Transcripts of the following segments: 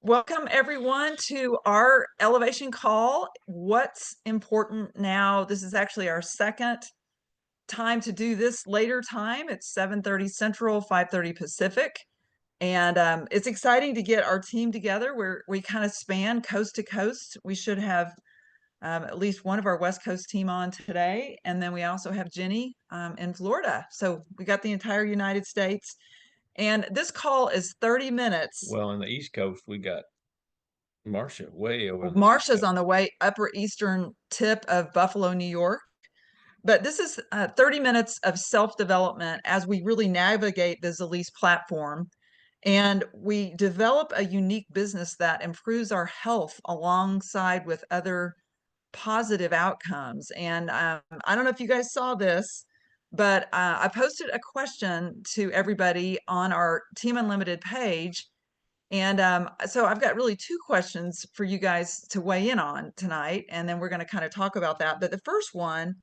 Welcome everyone to our elevation call. What's important now? This is actually our second time to do this later time. It's 7:30 Central, 5:30 Pacific. And it's exciting to get our team together where we kind of span coast to coast. We should have at least one of our West Coast team on today. And then we also have Jenny in Florida. So we got the entire United States. And this call is 30 minutes. Well, on the East Coast, we got Marsha way over. Marsha's on the way upper eastern tip of Buffalo, New York. But this is 30 minutes of self-development as we really navigate the Zilis platform. And we develop a unique business that improves our health alongside with other positive outcomes. And I don't know if you guys saw this, but I posted a question to everybody on our Team Unlimited page. And so I've got really two questions for you guys to weigh in on tonight. And then we're going to kind of talk about that. But the first one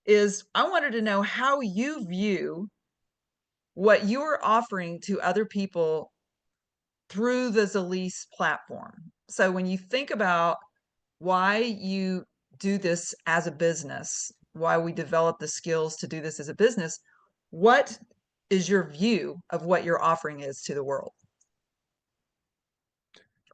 is I wanted to know how you view what you're offering to other people through the Zilis platform. So when you think about why you do this as a business, why we develop the skills to do this as a business, what is your view of what your offering is to the world?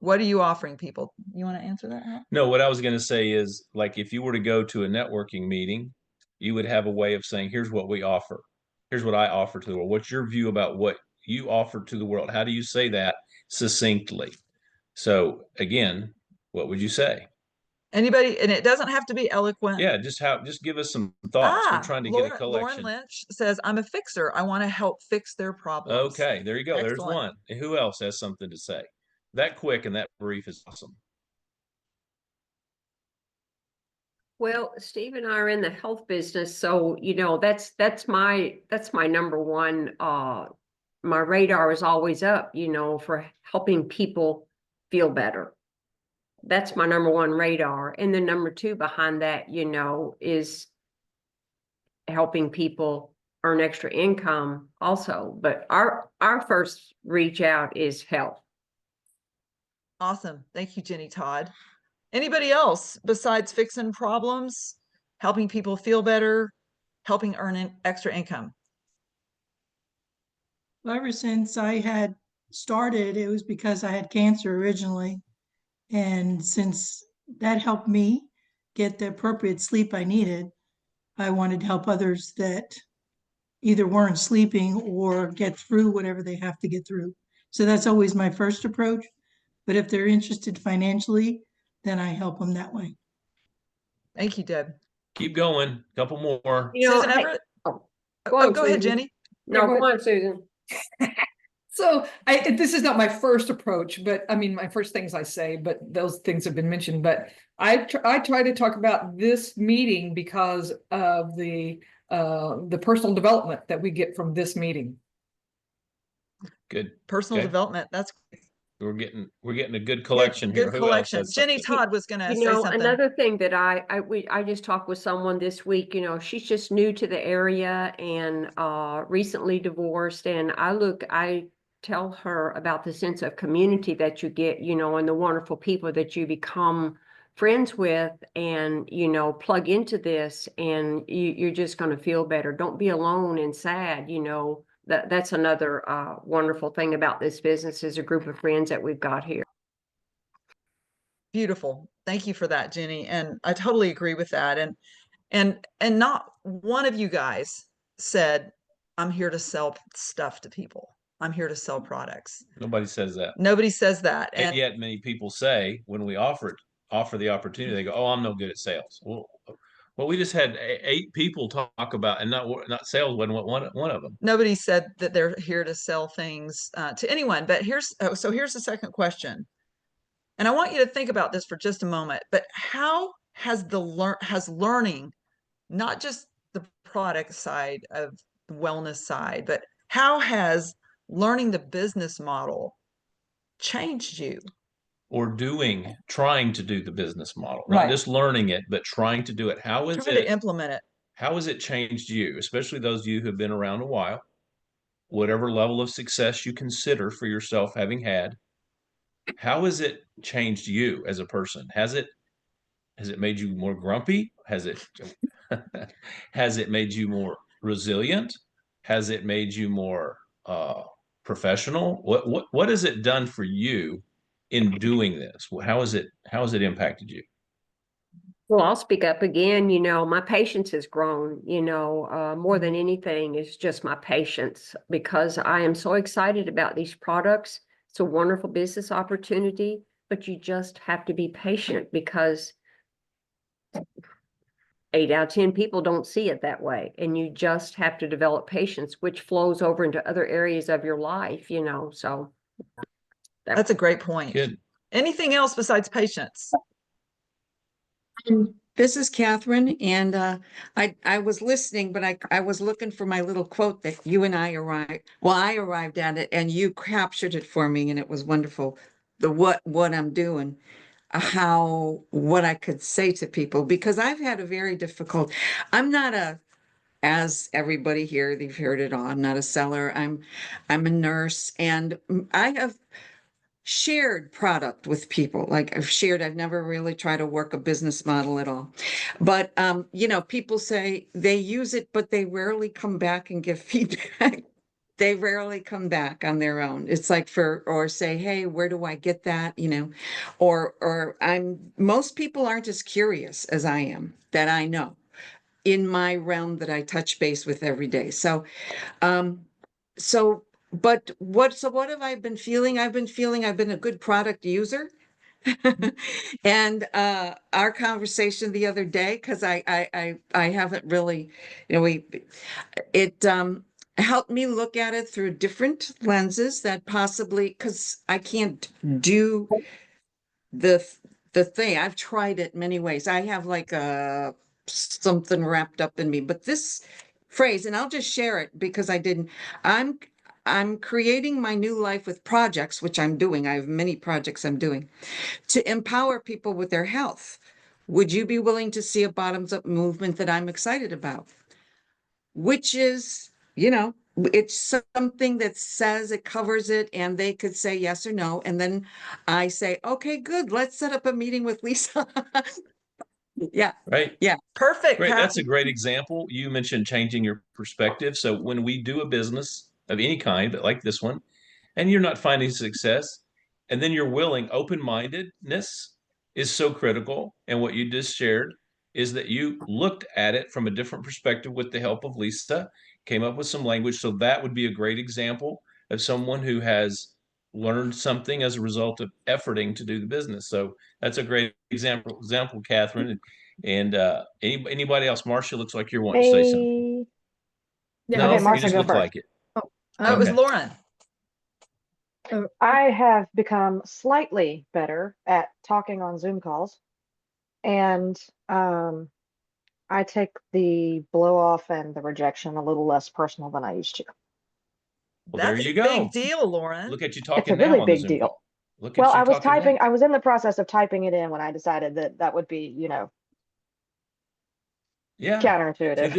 What are you offering people? You want to answer that, Hal? No, what I was going to say is, like, if you were to go to a networking meeting, you would have a way of saying, here's what we offer. Here's what I offer to the world. What's your view about what you offer to the world? How do you say that succinctly? So again, what would you say? Anybody, and it doesn't have to be eloquent. Yeah, just give us some thoughts. We're trying to get a Lauren collection. Lynch says, I'm a fixer. I want to help fix their problems. Okay, there you go. There's Excellent. one. And who else has something to say? That quick and that brief is awesome. Well, Steve and I are in the health business, so that's my number one. My radar is always up, for helping people feel better. That's my number one radar. And then number two behind that, is helping people earn extra income also. But our first reach out is health. Awesome. Thank you, Jenny Todd. Anybody else besides fixing problems, helping people feel better, helping earn extra income? Well, ever since I had started, it was because I had cancer originally. And since that helped me get the appropriate sleep I needed, I wanted to help others that either weren't sleeping or get through whatever they have to get through. So that's always my first approach. But if they're interested financially, then I help them that way. Thank you, Deb. Keep going. Couple more. Susan Everett. Go ahead, Jenny. No, go on, Susan. So this is not my first approach, but I mean, my first things I say, but those things have been mentioned. But I try to talk about this meeting because of the personal development that we get from this meeting. Good. Personal development. That's we're getting a good collection here. Good collection. Jenny Todd was going to say something. Another thing that I just talked with someone this week, she's just new to the area and recently divorced. And I tell her about the sense of community that you get, and the wonderful people that you become friends with and, plug into this and you're just going to feel better. Don't be alone and sad, That's another wonderful thing about this business is a group of friends that we've got here. Beautiful. Thank you for that, Jenny. And I totally agree with that. And not one of you guys said, I'm here to sell stuff to people. I'm here to sell products. Nobody says that. Nobody says that. And yet many people say when we offer the opportunity, they go, oh, I'm no good at sales. Well, we just had 8 people talk about, and not sales wasn't one of them. Nobody said that they're here to sell things to anyone. But here's the second question, and I want you to think about this for just a moment. But how has learning, not just the product side of the wellness side, but how has learning the business model changed you? Or trying to do the business model, not just learning it, but trying to do it. How is trying to implement it? How has it changed you, especially those of you who have been around a while? whatever level of success you consider for yourself having had, how has it changed you as a person? Has it made you more grumpy? Has it has it made you more resilient? Has it made you more professional? What has it done for you in doing this? How has it impacted you? Well, I'll speak up again. My patience has grown, more than anything is just my patience, because I am so excited about these products. It's a wonderful business opportunity, but you just have to be patient, because 8 out of 10 people don't see it that way. And you just have to develop patience, which flows over into other areas of your life, so. That's a great point. Good. Anything else besides patience? This is Catherine, and I was listening, but I was looking for my little quote that you and I arrived. Well, I arrived at it, and you captured it for me, and it was wonderful. The what I'm doing, what I could say to people, because I've had a very difficult. I'm not as everybody here, they've heard it all. I'm not a seller. I'm a nurse, and I have shared product with people. Like I've never really tried to work a business model at all. But people say they use it, but they rarely come back and give feedback. They rarely come back on their own. It's like or say, hey, where do I get that? Or most people aren't as curious as I am, that I know in my realm that I touch base with every day. Um, so, what have I been feeling? I've been a good product user. And our conversation the other day, because I haven't really, it helped me look at it through different lenses, that possibly, because I can't do the the thing. I've tried it many ways. I have like something wrapped up in me, but this phrase, and I'll just share it because I'm I'm creating my new life with projects, which I'm doing. I have many projects I'm doing to empower people with their health. Would you be willing to see a bottoms up movement that I'm excited about? Which is, it's something that says it covers it, and they could say yes or no. And then I say, okay, good, let's set up a meeting with Lisa. Yeah, Right. yeah. Perfect, Great. Pat. That's a great example. You mentioned changing your perspective. So when we do a business of any kind, but like this one, and you're not finding success, and then you're willing, open-mindedness is so critical. And what you just shared is that you looked at it from a different perspective with the help of Lisa, came up with some language. So that would be a great example of someone who has learned something as a result of efforting to do the business. So that's a great example, Catherine. And anybody else? Marsha, looks like you're wanting to say something. Hey, Yeah, okay, No, you Marsha, just go look first. like it. Oh, it was Okay. Lauren. I have become slightly better at talking on Zoom calls, and I take the blow off and the rejection a little less personal than I used to. Well, there That's you a big go. deal, Lauren. Look at you It's a talking now really on the big Zoom deal. call. Look Well, at you I was talking now. I was in the process of typing it in when I decided that that would be, Yeah. See, counterintuitive.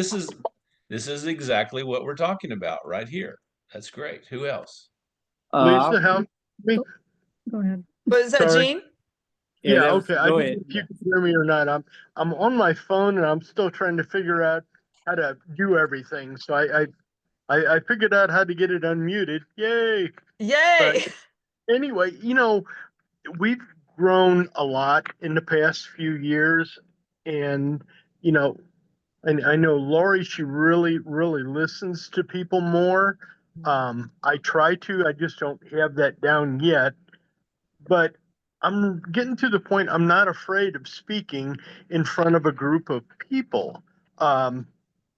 this is exactly what we're talking about right here. That's great. Who else? Lisa, help me. go ahead. Was that Sorry. Gene? Yeah, that was, okay. I go didn't ahead. know if you could hear me or not. I'm on my phone and I'm still trying to figure out how to do everything. So I figured out how to get it unmuted. Yay. But Yay. anyway, we've grown a lot in the past few years. And, and I know Lori, she really, really listens to people more. I try to, I just don't have that down yet. But I'm getting to the point I'm not afraid of speaking in front of a group of people. Um,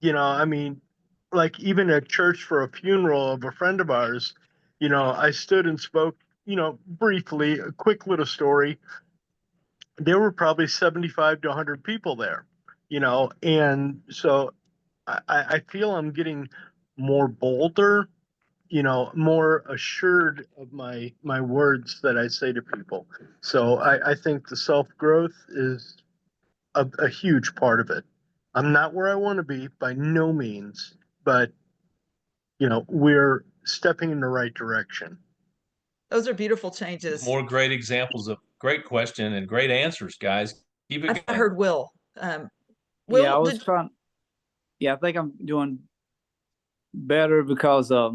I mean, like even at church for a funeral of a friend of ours, I stood and spoke, briefly, a quick little story. There were probably 75 to 100 people there, and so I feel I'm getting more bolder, more assured of my words that I say to people. So I think the self growth is a huge part of it. I'm not where I want to be by no means, but we're stepping in the right direction. Those are beautiful changes. More great examples of great question and great answers, guys. Keep it I going. heard Will. Yeah, Will, I was trying. Yeah, I think I'm doing better because I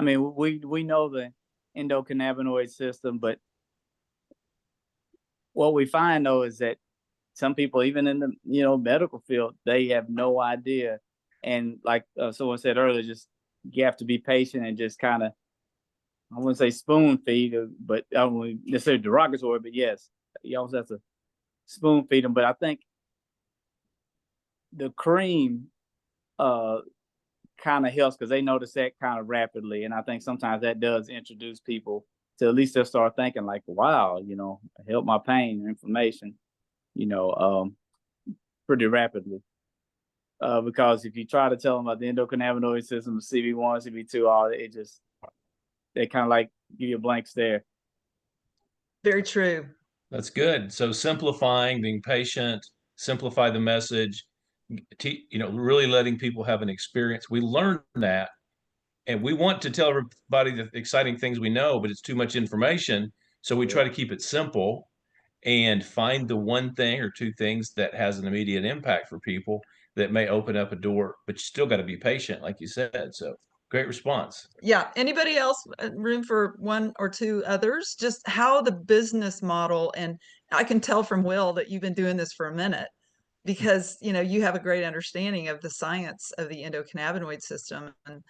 mean, we know the endocannabinoid system, but what we find though is that some people, even in the medical field, they have no idea. And like someone said earlier, just you have to be patient and just kind of, I wouldn't say spoon feed, but I don't necessarily derogatory, but yes, you also have to spoon feed them. But I think the cream kind of helps because they notice that kind of rapidly. And I think sometimes that does introduce people to, at least they'll start thinking like, wow, help my pain or inflammation, pretty rapidly. Because if you try to tell them about the endocannabinoid system, CB1, CB2, all they kind of like give you a blank stare. very true. That's good. So simplifying, being patient, simplify the message, really letting people have an experience. We learn that, and we want to tell everybody the exciting things we know, but it's too much information. So we try to keep it simple and find the one thing or two things that has an immediate impact for people that may open up a door, but you still got to be patient, like you said. So great response. Yeah. Anybody else? Room for one or two others? Just how the business model, and I can tell from Will that you've been doing this for a minute because you have a great understanding of the science of the endocannabinoid system, and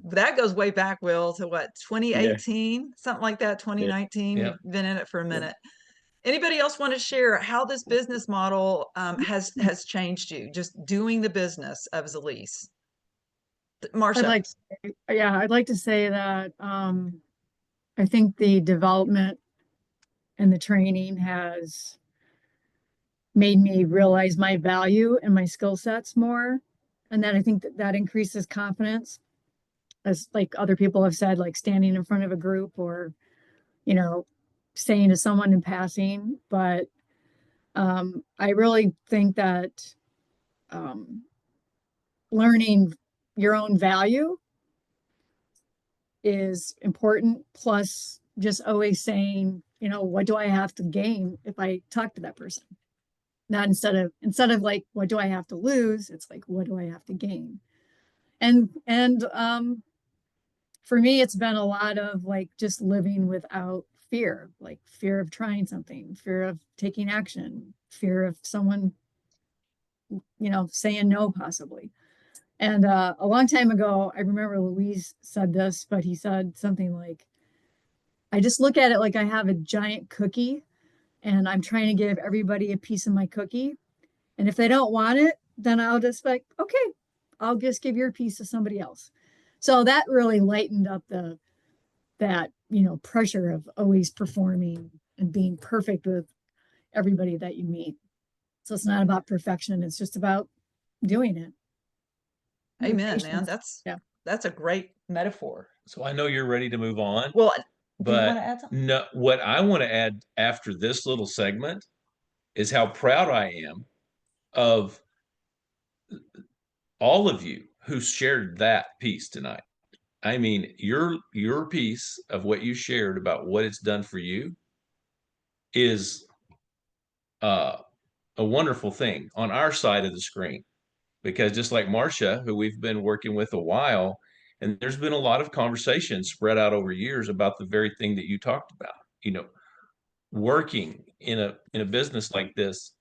that goes way back, Will, to what, 2018, something like that, 2019. Yeah. You've been in it for a minute. Anybody else want to share how this business model has changed you, just doing the business of Zilis? Marsha. I'd like to say that I think the development and the training has made me realize my value and my skill sets more, and that I think that increases confidence, as like other people have said, like standing in front of a group or saying to someone in passing. But I really think that learning your own value is important. Plus, just always saying, what do I have to gain if I talk to that person? Not instead of like, what do I have to lose? It's like, what do I have to gain? And for me, it's been a lot of like just living without fear, like fear of trying something, fear of taking action, fear of someone, saying no, possibly. And a long time ago, I remember Louise said this, but he said something like, I just look at it like I have a giant cookie and I'm trying to give everybody a piece of my cookie. And if they don't want it, then I'll just like, okay, I'll just give your piece to somebody else. So that really lightened up that pressure of always performing and being perfect with everybody that you meet. So it's not about perfection. It's just about doing it. Amen, man. That's a great metaphor. So I know you're ready to move on. Well, do you but want to add something? no, what I want to add after this little segment is how proud I am of all of you who shared that piece tonight. I mean, your piece of what you shared about what it's done for you is a wonderful thing on our side of the screen. Because just like Marsha, who we've been working with a while, and there's been a lot of conversation spread out over years about the very thing that you talked about. Working in a business like this,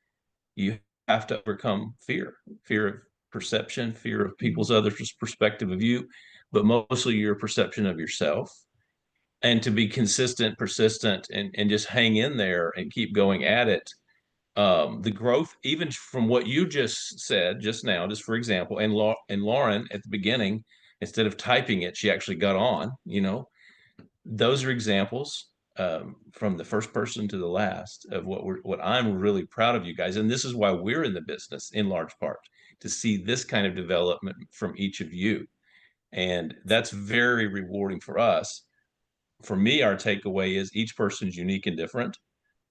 you have to overcome fear of perception, fear of people's others' perspective of you, but mostly your perception of yourself. And to be consistent, persistent, and just hang in there and keep going at it. The growth, even from what you just said just now, just for example, and Lauren at the beginning, instead of typing it, she actually got on. Those are examples from the first person to the last of what I'm really proud of you guys, and this is why we're in the business in large part, to see this kind of development from each of you, and that's very rewarding for us. For me, our takeaway is each person's unique and different.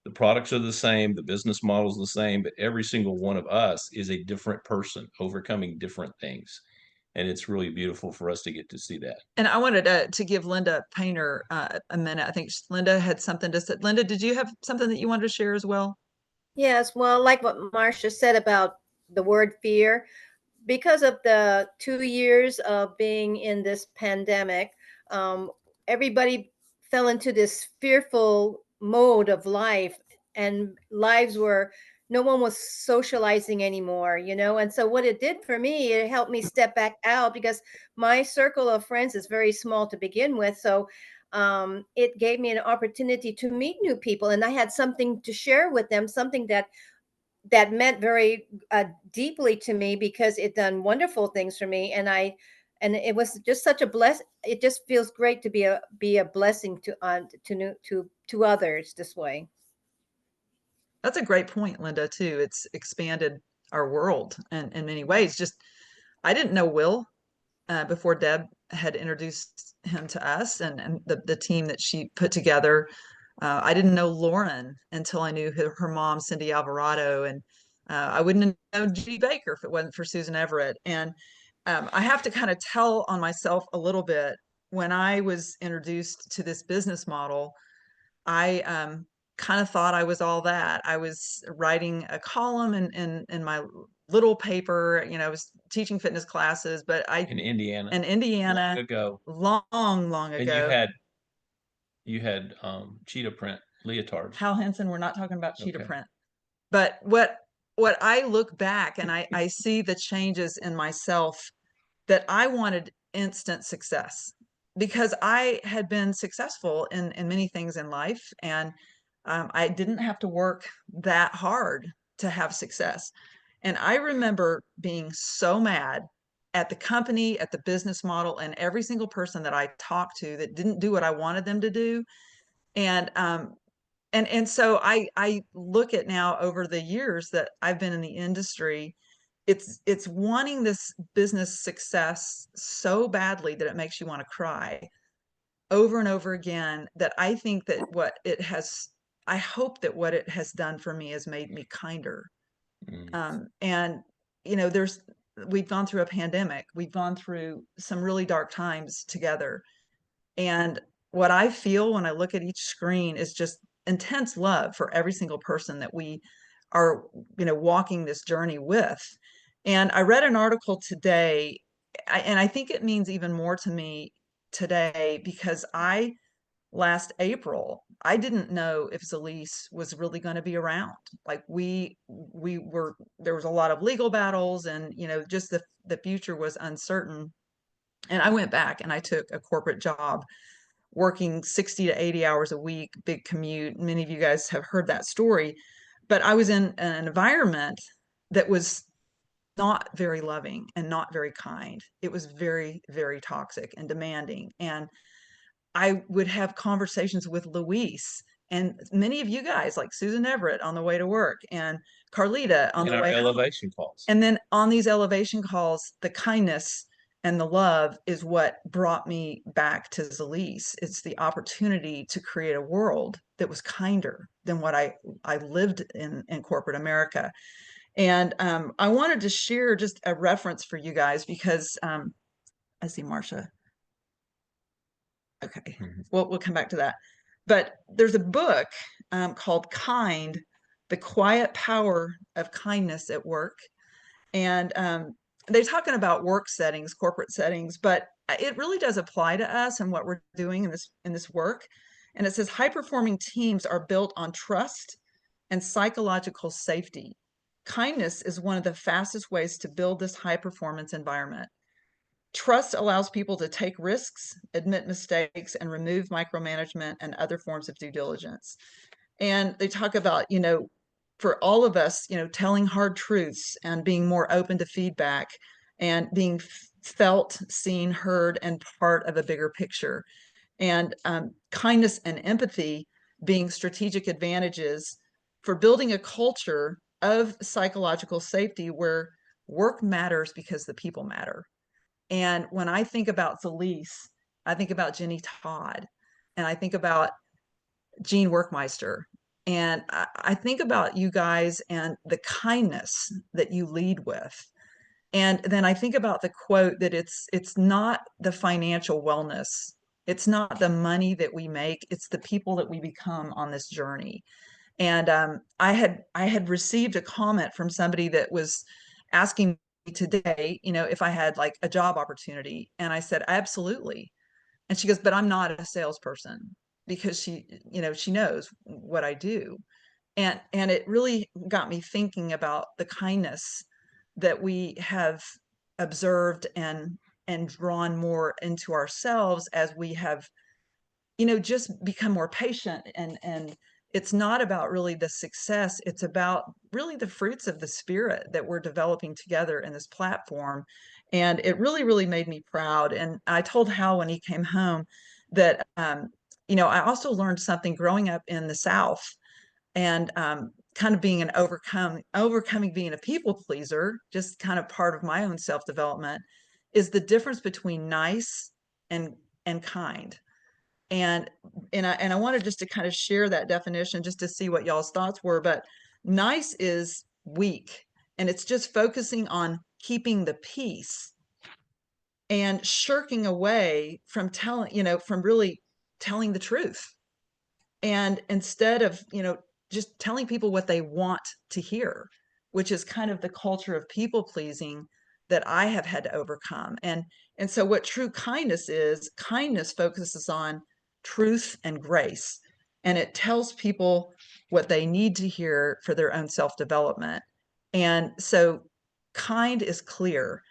The products are the same, the business model is the same, but every single one of us is a different person overcoming different things. And it's really beautiful for us to get to see that. And I wanted to give Linda Painter a minute. I think Linda had something to say. Linda, did you have something that you wanted to share as well? Yes, well, like what Marsha said about the word fear, because of the 2 years of being in this pandemic, everybody fell into this fearful mode of life, and lives were, no one was socializing anymore, and so what it did for me, it helped me step back out, because my circle of friends is very small to begin with. So it gave me an opportunity to meet new people, and I had something to share with them, something that meant very deeply to me, because it done wonderful things for me, and it was just such a bless. It just feels great to be a blessing to others this way. That's a great point, Linda, too. It's expanded our world in many ways. Just, I didn't know Will before Deb had introduced him to us and the team that she put together. I didn't know Lauren until I knew her mom, Cindy Alvarado, and I wouldn't have known Judy Baker if it wasn't for Susan Everett. And I have to kind of tell on myself a little bit. When I was introduced to this business model, I kind of thought I was all that. I was writing a column in my little paper. I was teaching fitness classes, but In Indiana. Long ago. Long And ago. you had cheetah print leotards. Hal Henson, we're not talking about cheetah Okay. print. But what I look back and I see the changes in myself, that I wanted instant success, because I had been successful in many things in life, and I didn't have to work that hard to have success. And I remember being so mad at the company, at the business model, and every single person that I talked to that didn't do what I wanted them to do. And so I look at now, over the years that I've been in the industry, it's wanting this business success so badly that it makes you want to cry over and over again, that I think that I hope that what it has done for me has made me kinder. And we've gone through a pandemic, we've gone through some really dark times together, and what I feel when I look at each screen is just intense love for every single person that we are, walking this journey with. And I read an article today, and I think it means even more to me today, because last April, I didn't know if Zilis was really going to be around. Like there was a lot of legal battles, and, just the future was uncertain. And I went back and I took a corporate job, working 60 to 80 hours a week, big commute. Many of you guys have heard that story, but I was in an environment that was not very loving and not very kind. It was very, very toxic and demanding. And I would have conversations with Luis and many of you guys, like Susan Everett, on the way to work, and Carlita on And the our way elevation calls. And then on these elevation calls, the kindness and the love is what brought me back to Zilis. It's the opportunity to create a world that was kinder than what I lived in corporate America. And I wanted to share just a reference for you guys, because I see Marsha. Okay, we'll come back to that. But there's a book called Kind, The Quiet Power of Kindness at Work. And they're talking about work settings, corporate settings, but it really does apply to us and what we're doing in this work. And it says high performing teams are built on trust and psychological safety. Kindness is one of the fastest ways to build this high performance environment. Trust allows people to take risks, admit mistakes, and remove micromanagement and other forms of due diligence. And they talk about, for all of us, telling hard truths and being more open to feedback and being felt, seen, heard, and part of a bigger picture. And kindness and empathy being strategic advantages for building a culture of psychological safety where work matters because the people matter. And when I think about Zilis, I think about Jenny Todd, and I think about Gene Workmeister, and I think about you guys and the kindness that you lead with. And then I think about the quote that it's not the financial wellness, it's not the money that we make, it's the people that we become on this journey. And I had received a comment from somebody that was asking me today, if I had like a job opportunity, and I said absolutely. And she goes, but I'm not a salesperson, because she knows what I do. And it really got me thinking about the kindness that we have observed and drawn more into ourselves as we have just become more patient. And it's not about really the success, it's about really the fruits of the spirit that we're developing together in this platform. And it really, really made me proud. And I told Hal when he came home that I also learned something growing up in the South, and kind of being overcoming being a people pleaser, just kind of part of my own self-development, is the difference between nice and kind. And I wanted just to kind of share that definition just to see what y'all's thoughts were. But nice is weak, and it's just focusing on keeping the peace and shirking away from from really telling the truth. And instead of just telling people what they want to hear, which is kind of the culture of people pleasing that I have had to overcome. And so what true kindness is, kindness focuses on truth and grace, and it tells people what they need to hear for their own self-development. And so kind is clear.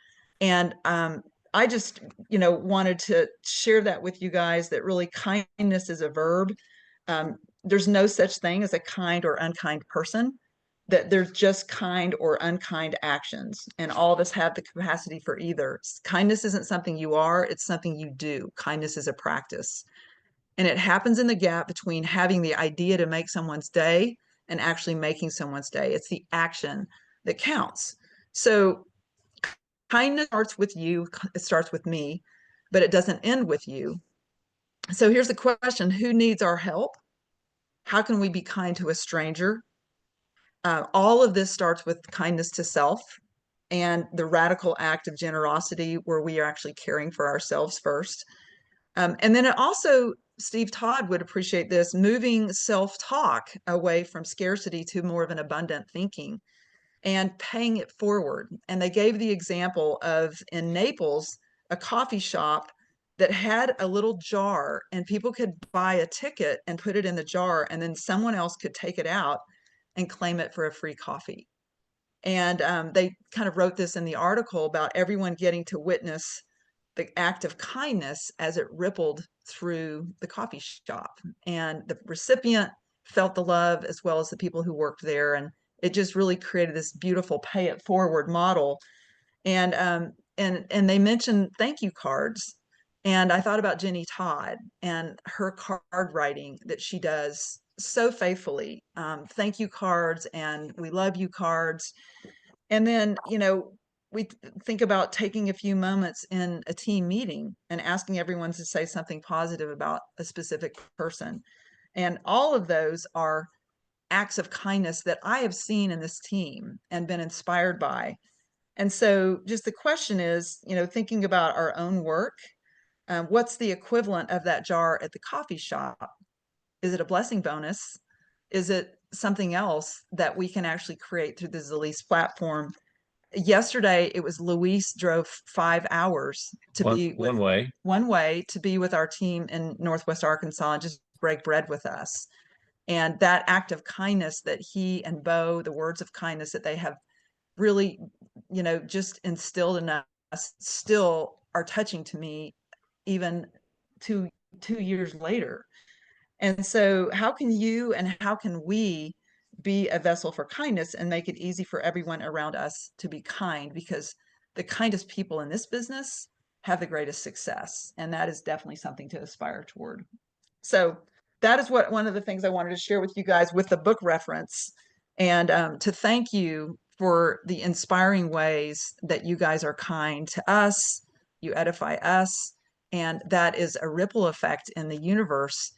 And I just wanted to share that with you guys, that really kindness is a verb. There's no such thing as a kind or unkind person, that there's just kind or unkind actions, and all of us have the capacity for either. Kindness isn't something you are, it's something you do. Kindness is a practice, and it happens in the gap between having the idea to make someone's day and actually making someone's day. It's the action that counts. So kindness starts with you, it starts with me, but it doesn't end with you. So here's the question: who needs our help? How can we be kind to a stranger? All of this starts with kindness to self and the radical act of generosity, where we are actually caring for ourselves first. And then it also, Steve Todd would appreciate this, moving self-talk away from scarcity to more of an abundant thinking and paying it forward. And they gave the example of, in Naples, a coffee shop that had a little jar, and people could buy a ticket and put it in the jar, and then someone else could take it out and claim it for a free coffee. And they kind of wrote this in the article about everyone getting to witness the act of kindness as it rippled through the coffee shop. And the recipient felt the love, as well as the people who worked there. And it just really created this beautiful pay it forward model. And they mentioned thank you cards. And I thought about Jenny Todd and her card writing that she does so faithfully. Thank you cards and we love you cards. And then, we think about taking a few moments in a team meeting and asking everyone to say something positive about a specific person. And all of those are acts of kindness that I have seen in this team and been inspired by. And so just the question is, thinking about our own work, what's the equivalent of that jar at the coffee shop? Is it a blessing bonus? Is it something else that we can actually create through the Zilis platform? Yesterday, it was Luis drove 5 hours to be with one way to be with our team in Northwest Arkansas and just break bread with us. And that act of kindness that he and Bo, the words of kindness that they have really, just instilled in us, still are touching to me, even two years later. And so how can you and how can we be a vessel for kindness and make it easy for everyone around us to be kind? Because the kindest people in this business have the greatest success. And that is definitely something to aspire toward. So that is one of the things I wanted to share with you guys with the book reference, and to thank you for the inspiring ways that you guys are kind to us, you edify us, and that is a ripple effect in the universe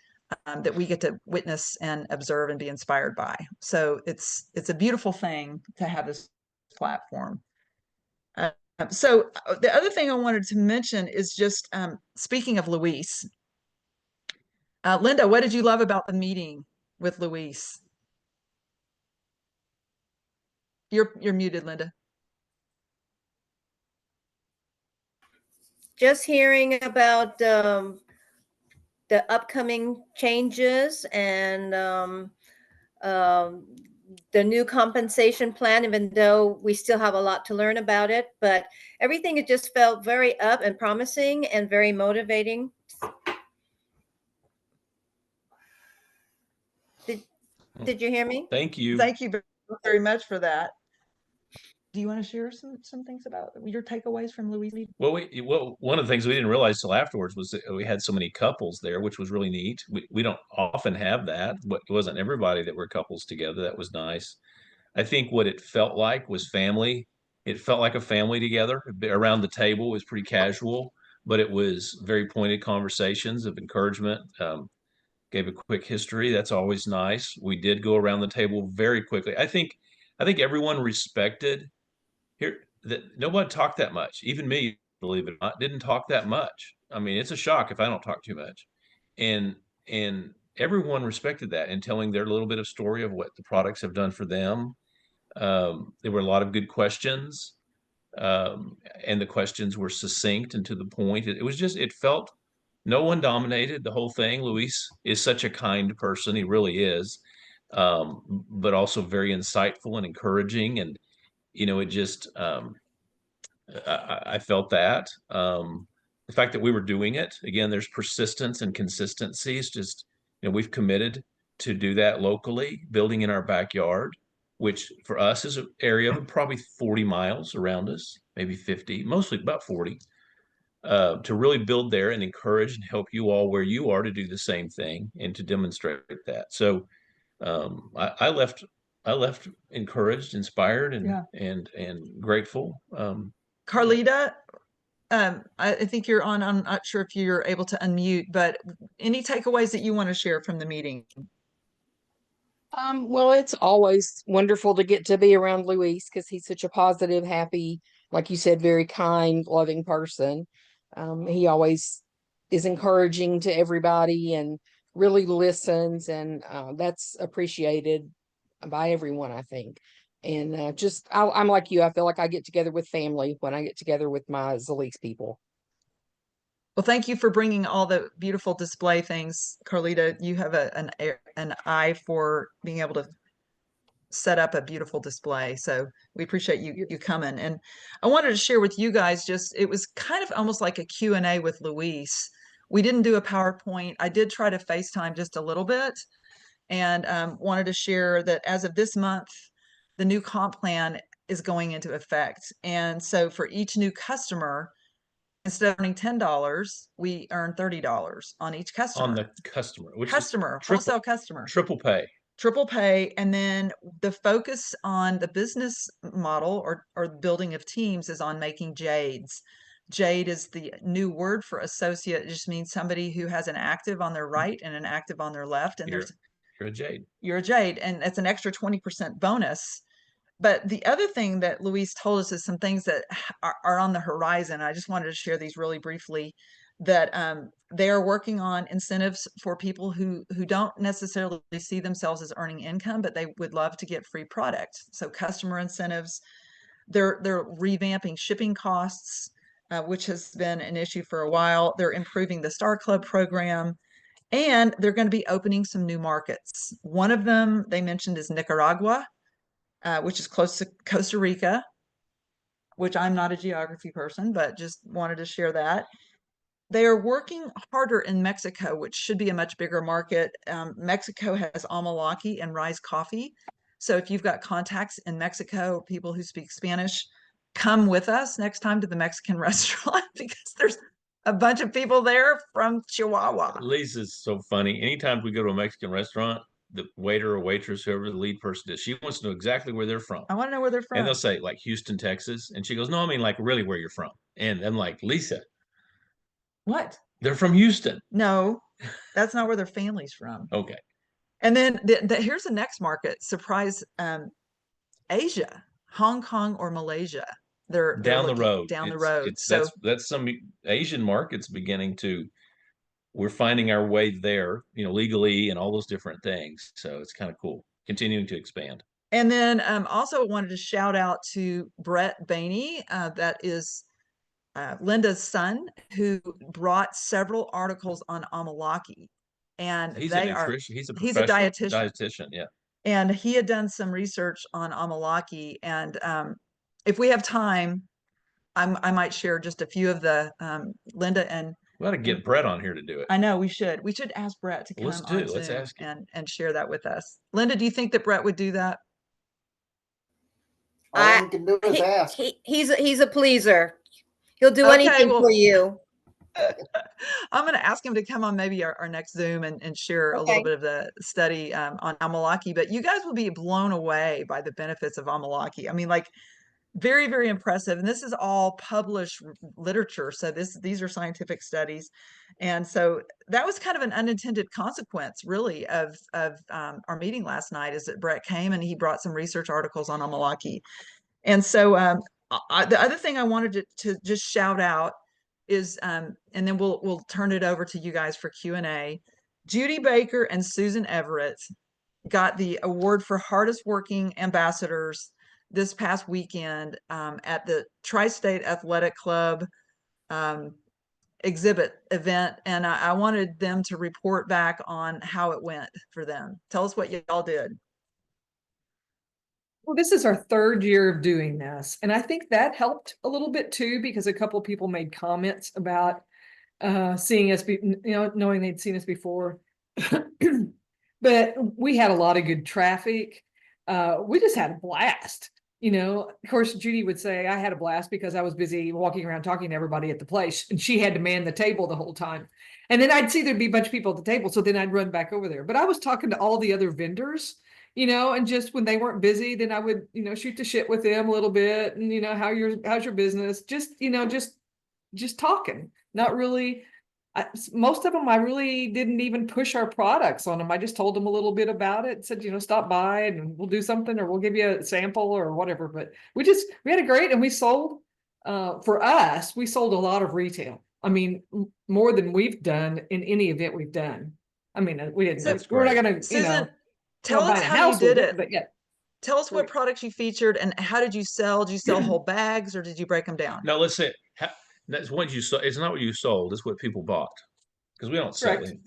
that we get to witness and observe and be inspired by. So it's a beautiful thing to have this platform. So the other thing I wanted to mention is just speaking of Luis, Linda, what did you love about the meeting with Luis? You're muted, Linda. Just hearing about the upcoming changes and the new compensation plan, even though we still have a lot to learn about it, but everything it just felt very up and promising and very motivating. Did you hear me? Thank you. Thank you very much for that. Do you want to share some things about your takeaways from Luis? Well, one of the things we didn't realize till afterwards was that we had so many couples there, which was really neat. We don't often have that, but it wasn't everybody that were couples together. That was nice. I think what it felt like was family. It felt like a family together around the table. It was pretty casual, but it was very pointed conversations of encouragement. Gave a quick history. That's always nice. We did go around the table very quickly. I think everyone respected here that nobody talked that much. Even me, believe it or not, didn't talk that much. I mean, it's a shock if I don't talk too much. And everyone respected that and telling their little bit of story of what the products have done for them. There were a lot of good questions, and the questions were succinct and to the point. It was just, it felt no one dominated the whole thing. Luis is such a kind person. He really is, but also very insightful and encouraging. And, it just, I felt that. The fact that we were doing it, again, there's persistence and consistency. It's just, we've committed to do that locally, building in our backyard, which for us is an area of probably 40 miles around us, maybe 50, mostly about 40, to really build there and encourage and help you all where you are to do the same thing and to demonstrate that. So I left encouraged, inspired, and Yeah. and grateful. Carlita, I think you're on. I'm not sure if you're able to unmute, but any takeaways that you want to share from the meeting? Well, it's always wonderful to get to be around Luis because he's such a positive, happy, like you said, very kind, loving person. He always is encouraging to everybody and really listens, and that's appreciated by everyone, I think. And I'm like you. I feel like I get together with family when I get together with my Zilis people. Well, thank you for bringing all the beautiful display things, Carlita. You have an eye for being able to set up a beautiful display. So we appreciate you coming. And I wanted to share with you guys, just it was kind of almost like a Q&A with Luis. We didn't do a PowerPoint. I did try to FaceTime just a little bit, and wanted to share that as of this month, the new comp plan is going into effect. And so for each new customer, instead of earning $10, we earn $30 on each customer. On the customer, which Customer, is triple, wholesale customer. triple pay. Triple pay. And then the focus on the business model or the building of teams is on making jades. Jade is the new word for associate. It just means somebody who has an active on their right and an active on their left. And You're a jade. you're a jade, and it's an extra 20% bonus. But the other thing that Luis told us is some things that are on the horizon. I just wanted to share these really briefly, that they are working on incentives for people who don't necessarily see themselves as earning income, but they would love to get free product. So customer incentives. They're revamping shipping costs, which has been an issue for a while. They're improving the Star Club program, and they're going to be opening some new markets. One of them they mentioned is Nicaragua, which is close to Costa Rica, which I'm not a geography person, but just wanted to share that. They are working harder in Mexico, which should be a much bigger market. Mexico has Amalaki and Rise Coffee. So if you've got contacts in Mexico, people who speak Spanish, come with us next time to the Mexican restaurant, because there's a bunch of people there from Chihuahua. Lisa's so funny. Anytime we go to a Mexican restaurant, the waiter or waitress, whoever the lead person is, she wants to know exactly where they're from. I want to know where they're from. And they'll say like Houston, Texas. And she goes, no, I mean like really where you're from. And I'm like, Lisa, what? They're from Houston. No, that's not where their family's from. Okay. And then here's the next market, surprise, Asia, Hong Kong or Malaysia. they're down the looking road. down the It's road. it's So that's some Asian markets beginning to, we're finding our way there, legally and all those different things. So it's kind of cool, continuing to expand. and then also wanted to shout out to Brett Bainey, that is Linda's son, who brought several articles on Amalaki, and He's a they are nutrition. He's a he's a professional dietitian, dietitian. Yeah. and he had done some research on Amalaki. And if we have time, I might share just a few of the Linda and We got to get Brett on here to do it. I know we should ask Brett to Let's come on do. Let's Zoom ask him. and share that with us. Linda, do you think that Brett would do that? I All can do is ask. he's a pleaser. He'll do Okay, anything well, for you. I'm going to ask him to come on maybe our next Zoom and share a little Okay. bit of the study on Amalaki. But you guys will be blown away by the benefits of Amalaki. I mean, like, very, very impressive. And this is all published literature. So these are scientific studies. And so that was kind of an unintended consequence, really, of our meeting last night, is that Brett came and he brought some research articles on Amalaki. And so the other thing I wanted to just shout out is, and then we'll turn it over to you guys for Q&A. Judy Baker and Susan Everett got the award for hardest working ambassadors this past weekend at the Tri-State Athletic Club exhibit event. And I wanted them to report back on how it went for them. Tell us what y'all did. Well, this is our third year of doing this, and I think that helped a little bit too, because a couple of people made comments about seeing us, knowing they'd seen us before. But we had a lot of good traffic. We just had a blast. Of course, Judy would say I had a blast because I was busy walking around talking to everybody at the place, and she had to man the table the whole time. And then I'd see there'd be a bunch of people at the table, so then I'd run back over there. But I was talking to all the other vendors, and just when they weren't busy, then I would, shoot the shit with them a little bit, and how's your business? Just talking, not really. Most of them, I really didn't even push our products on them. I just told them a little bit about it, said, stop by and we'll do something, or we'll give you a sample or whatever. But we had a great, and we sold, for us, we sold a lot of retail. I mean, more than we've done in any event we've done. I mean, we didn't, we're not going to, Susan, tell us how you did it. But yeah. Tell us what products you featured and how did you sell? Did you sell whole bags or did you break them down? No, let's say that's what you sold. It's not what you sold. It's what people bought, because we don't sell anything.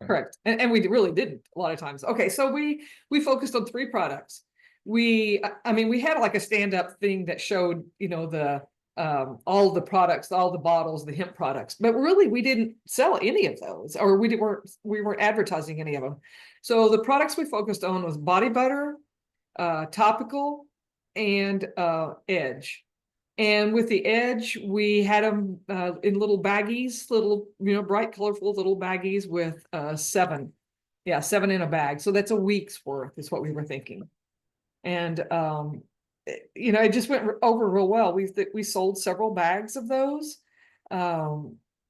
Right? Correct. And we really didn't a lot of times. Okay. So we focused on 3 products. We had like a stand-up thing that showed, the all the products, all the bottles, the hemp products, but really we didn't sell any of those, or we weren't advertising any of them. So the products we focused on was body butter, topical, and edge. And with the edge, we had them in little baggies, little, bright, colorful little baggies with 7 in a bag. So that's a week's worth is what we were thinking. And, it just went over real well. We sold several bags of those.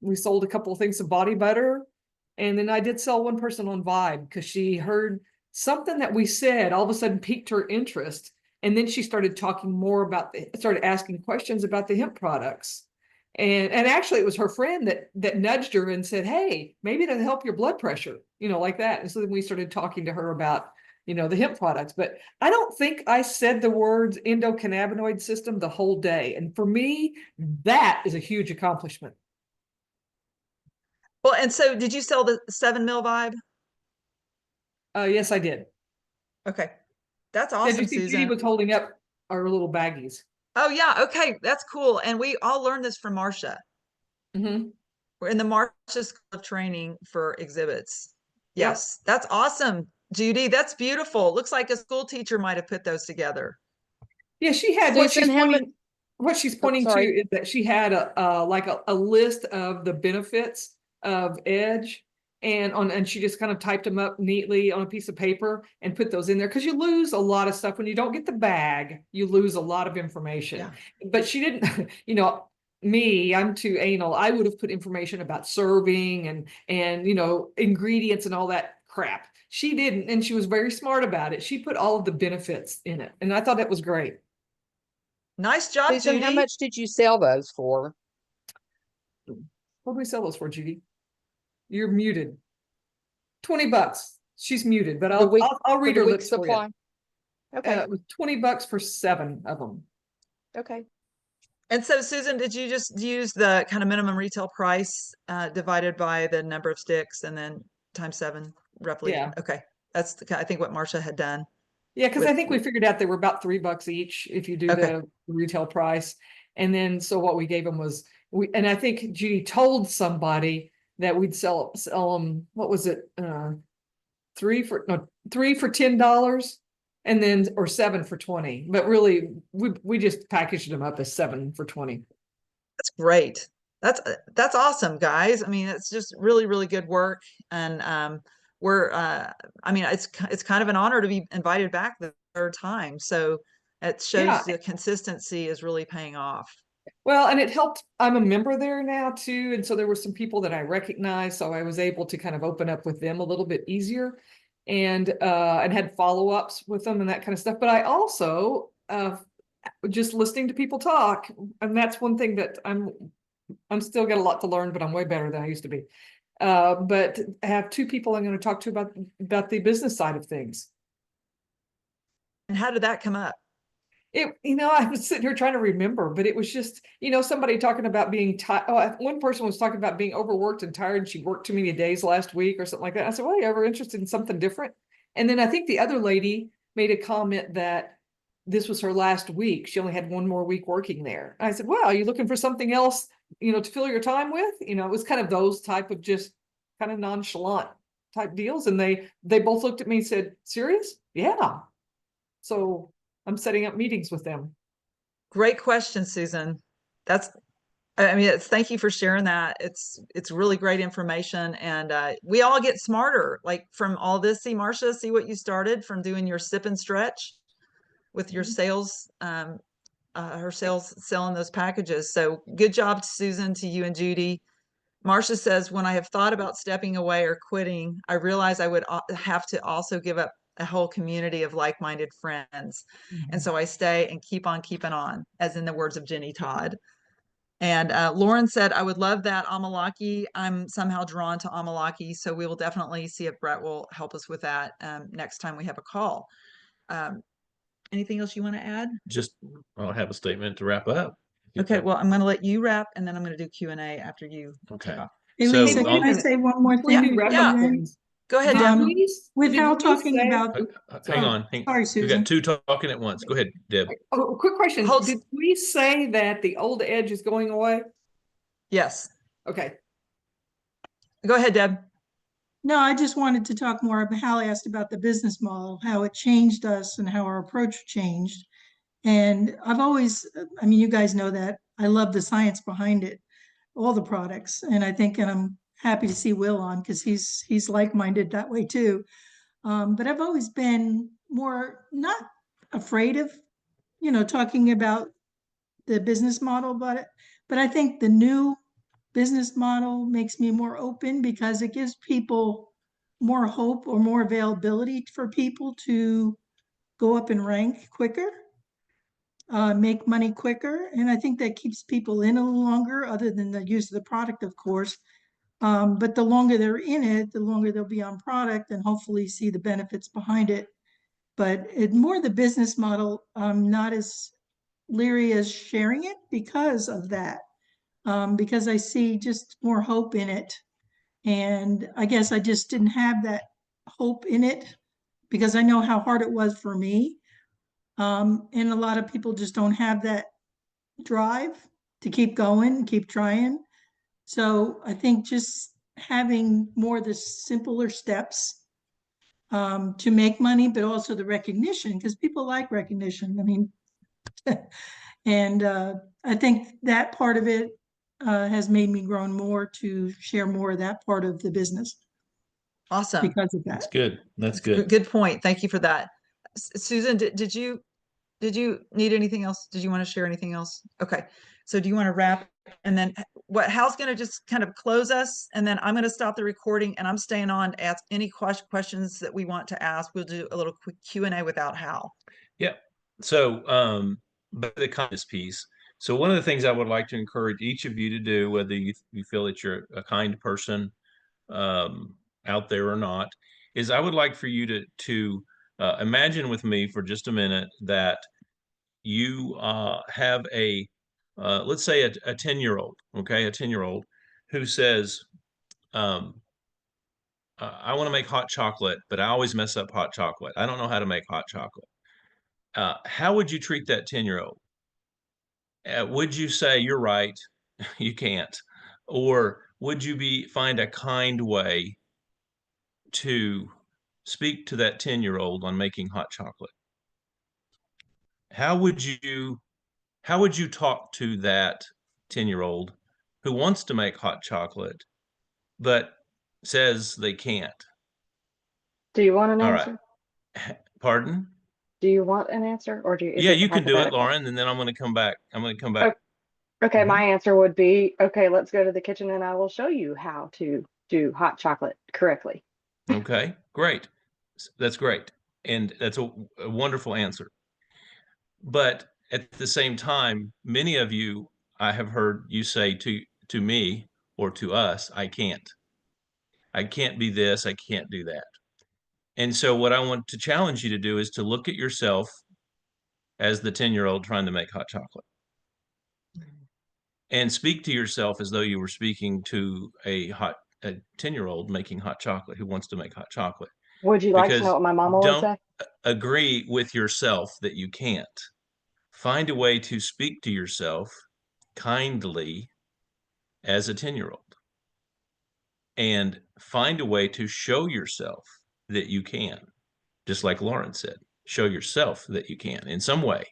We sold a couple of things of body butter. And then I did sell one person on Vibe because she heard something that we said all of a sudden piqued her interest. And then she started talking more started asking questions about the hemp products. And actually it was her friend that nudged her and said, hey, maybe that'll help your blood pressure, like that. And so then we started talking to her about, the hemp products. But I don't think I said the words endocannabinoid system the whole day. And for me, that is a huge accomplishment. Well, and so did you sell the 7 mil Vibe? Yes, I did. Okay. That's awesome, Susan. Judy was holding up our little baggies. Oh yeah, okay, that's cool. And we all learned this from Marsha. Mm-hmm. We're in the Marsha School of Training for exhibits. Yes, yep. That's awesome, Judy. That's beautiful. Looks like a school teacher might have put those together. Yeah, she had what she's pointing to is that she had a list of the benefits of Edge. And she just kind of typed them up neatly on a piece of paper and put those in there, because you lose a lot of stuff when you don't get the bag. You lose a lot of information. Yeah. But she didn't, I'm too anal. I would have put information about serving and ingredients and all that crap. She didn't, and she was very smart about it. She put all of the benefits in it, and I thought that was great. Nice job, Susan, how Judy. much did you sell those for? What do we sell those for, Judy? You're muted. $20. She's muted, but The week, I'll for read the her week lips for you. supply? Okay, It was $20 for 7 of them. okay. And so, Susan, did you just use the kind of minimum retail price divided by the number of sticks and then times 7 roughly? Yeah. Okay. That's I think what Marsha had done. Yeah, because with- I think we figured out they were about $3 each if you do Okay. the retail price. And then so what we gave them was and I think Judy told somebody that we'd sell them, what was it? 3 for $10 and then or 7 for 20. But really we just packaged them up as 7 for 20. That's great. That's awesome, guys. I mean, it's just really, really good work. And I mean, it's kind of an honor to be invited back the third time. So it shows Yeah. the consistency is really paying off. Well, and it helped. I'm a member there now too. And so there were some people that I recognized. So I was able to kind of open up with them a little bit easier and had follow-ups with them and that kind of stuff. But I also just listening to people talk. And that's one thing that I'm still got a lot to learn, but I'm way better than I used to be. But I have 2 people I'm going to talk to about the business side of things. And how did that come up? I was sitting here trying to remember, but it was just, somebody talking about being tired. Oh, one person was talking about being overworked and tired, and she worked too many days last week or something like that. I said, well, you ever interested in something different? And then I think the other lady made a comment that this was her last week. She only had 1 more week working there. I said, well, are you looking for something else, to fill your time with? It was kind of those type of just kind of nonchalant type deals. And they both looked at me and said, serious? Yeah. So I'm setting up meetings with them. Great question, Susan. Thank you for sharing that. It's really great information. And we all get smarter, like from all this. See, Marsha, see what you started from doing your sip and stretch with your sales, her sales selling those packages. So good job, Susan, to you and Judy. Marsha says, when I have thought about stepping away or quitting, I realize I would have to also give up a whole community of like-minded friends. And so I stay and keep on keeping on, as in the words of Jenny Todd. And Lauren said, I would love that Amalaki. I'm somehow drawn to Amalaki. So we will definitely see if Brett will help us with that next time we have a call. Anything else you want to add? Just, I'll have a statement to wrap up. Okay, well, I'm going to let you wrap, and then I'm going to do Q&A after you Okay. take off. Hey, So, Lisa, can I say one more thing? Go ahead, Um, Deb. with Hal talking about, hang on. sorry, We Susan. got 2 talking at once. Go ahead, Deb. Oh, quick question. Did we say that the old edge is going away? Yes. Okay. Go ahead, Deb. No, I just wanted to talk more about, Hal asked about the business model, how it changed us and how our approach changed. And I've always, you guys know that I love the science behind it, all the products. And I'm happy to see Will on because he's like-minded that way too. But I've always been more not afraid of, talking about the business model, but I think the new business model makes me more open because it gives people more hope or more availability for people to go up in rank quicker, make money quicker. And I think that keeps people in a little longer, other than the use of the product, of course. But the longer they're in it, the longer they'll be on product and hopefully see the benefits behind it. But more the business model, I'm not as leery as sharing it because of that. Because I see just more hope in it. And I guess I just didn't have that hope in it because I know how hard it was for me. And a lot of people just don't have that drive to keep going, keep trying. So I think just having more of the simpler steps to make money, but also the recognition, because people like recognition. And I think that part of it has made me grown more to share more of that part of the business. Awesome. Because of that. That's good. That's good. Good point. Thank you for that. Susan, did you need anything else? Did you want to share anything else? Okay. So do you want to wrap? And then Hal's going to just kind of close us, and then I'm going to stop the recording, and I'm staying on to ask any questions that we want to ask. We'll do a little quick Q&A without Hal. Yeah. So but the kindness piece. So one of the things I would like to encourage each of you to do, whether you feel that you're a kind person out there or not, is I would like for you to imagine with me for just a minute that you have a let's say a 10-year-old, okay, a 10-year-old who says, I want to make hot chocolate, but I always mess up hot chocolate. I don't know how to make hot chocolate. How would you treat that 10-year-old? Would you say, you're right, you can't? Or would you find a kind way to speak to that 10-year-old on making hot chocolate? How would you talk to that 10-year-old who wants to make hot chocolate but says they can't? Do you want an All right. answer? Pardon? Do you want an answer, or is Yeah, it you can do it, hypothetical? Lauren, and then I'm going to come back. Okay, Mhm. my answer would be, okay, let's go to the kitchen and I will show you how to do hot chocolate correctly. Okay, great. That's great. And that's a wonderful answer. But at the same time, many of you, I have heard you say to me or to us, I can't. I can't be this, I can't do that. And so what I want to challenge you to do is to look at yourself as the 10-year-old trying to make hot chocolate and speak to yourself as though you were speaking to a 10-year-old making hot chocolate who wants to make hot chocolate. Would you like to know Because what my mama would don't say? agree with yourself that you can't. Find a way to speak to yourself kindly as a 10-year-old and find a way to show yourself that you can, just like Lauren said, show yourself that you can in some way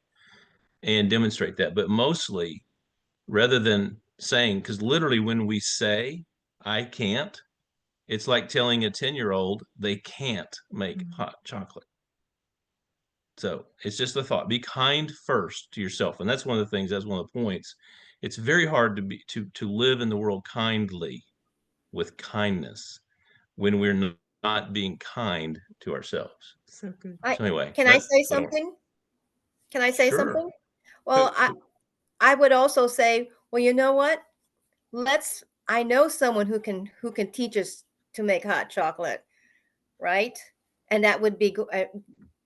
and demonstrate that. But mostly, rather than saying, because literally when we say, I can't, it's like telling a 10-year-old they can't make hot chocolate. So it's just a thought. Be kind first to yourself. And that's one of the things, that's one of the points. It's very hard to live in the world kindly with kindness when we're not being kind to ourselves. So good. I So anyway, can I that's say what I want. something? Can I say Sure. something? Well, I would also say, well, you know what? I know someone who can teach us to make hot chocolate, right? And that would be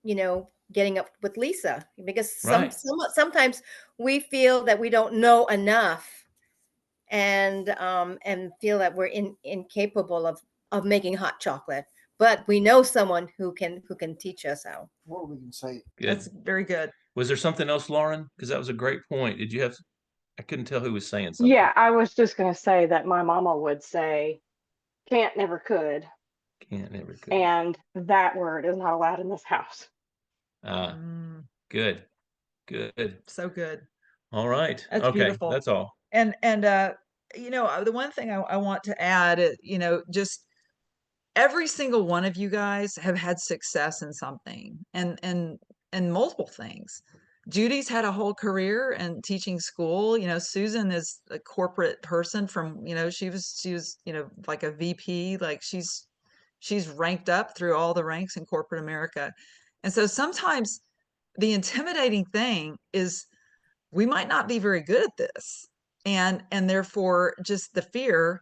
you know, getting up with Lisa, because Right. sometimes we feel that we don't know enough and feel that we're incapable of making hot chocolate, but we know someone who can teach us how. What we can say. Good. That's very good. Was there something else, Lauren? Because that was a great point. Did you have, I couldn't tell who was saying something. Yeah, I was just going to say that my mama would say, can't, never could. Can't, never could. And that word is not allowed in this house. Good. Good. So good. All right. That's Okay. beautiful. That's all. And you know, the one thing I want to add, you know, just every single one of you guys have had success in something and multiple things. Judy's had a whole career in teaching school. You know, Susan is a corporate person from, you know, she was, you know, like a VP, like she's ranked up through all the ranks in corporate America. And so sometimes the intimidating thing is we might not be very good at this. And therefore just the fear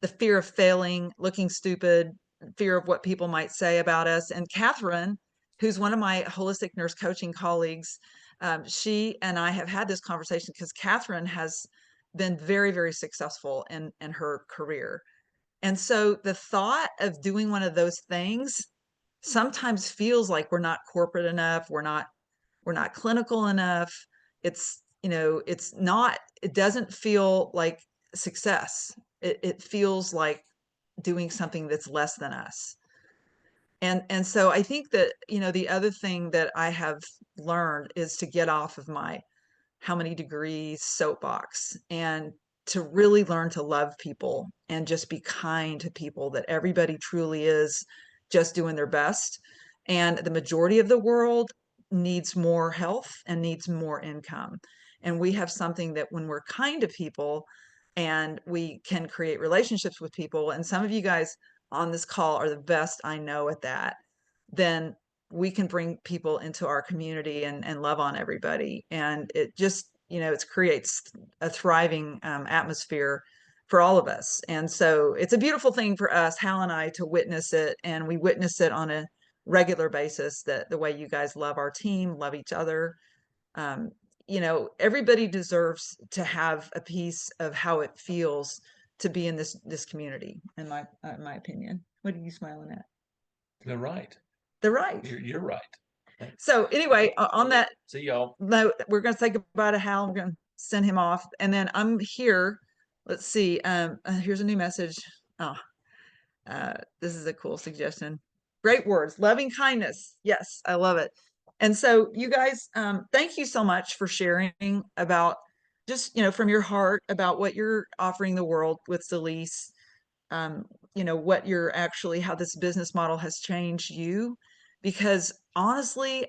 of failing, looking stupid, fear of what people might say about us. And Catherine, who's one of my holistic nurse coaching colleagues, she and I have had this conversation because Catherine has been very, very successful in her career. And so the thought of doing one of those things sometimes feels like we're not corporate enough, we're not clinical enough. It's, you know, it doesn't feel like success. It feels like doing something that's less than us. And so I think that, you know, the other thing that I have learned is to get off of my how many degrees soapbox and to really learn to love people and just be kind to people, that everybody truly is just doing their best. And the majority of the world needs more health and needs more income. And we have something that when we're kind to people and we can create relationships with people, and some of you guys on this call are the best I know at that, then we can bring people into our community and love on everybody. And it just, it creates a thriving atmosphere for all of us. And so it's a beautiful thing for us, Hal and I, to witness it. And we witness it on a regular basis, that the way you guys love our team, love each other. Everybody deserves to have a piece of how it feels to be in this community, in my opinion. What are you smiling at? They're right. They're right. You're right. So anyway, on that See y'all. note, we're going to say goodbye to Hal. We're going to send him off, and then I'm here. Let's see. Here's a new message. Oh, this is a cool suggestion. Great words. Loving kindness. Yes, I love it. And so you guys, thank you so much for sharing about just, from your heart about what you're offering the world with Zilis. What you're actually, how this business model has changed you, because honestly,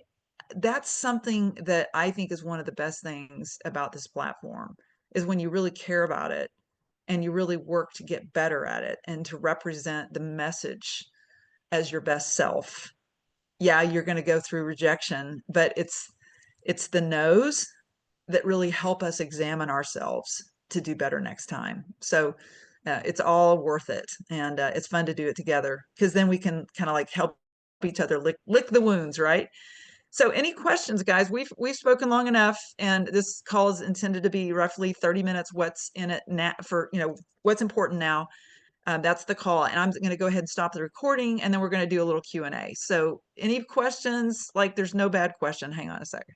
that's something that I think is one of the best things about this platform, is when you really care about it and you really work to get better at it and to represent the message as your best self. Yeah, you're going to go through rejection, but it's the no's that really help us examine ourselves to do better next time. So it's all worth it, and it's fun to do it together, because then we can kind of like help each other lick the wounds, right? So any questions, guys? We've spoken long enough, and this call is intended to be roughly 30 minutes. What's in it now for, what's important now? That's the call. And I'm going to go ahead and stop the recording, and then we're going to do a little Q&A. So any questions? Like, there's no bad question. Hang on a second.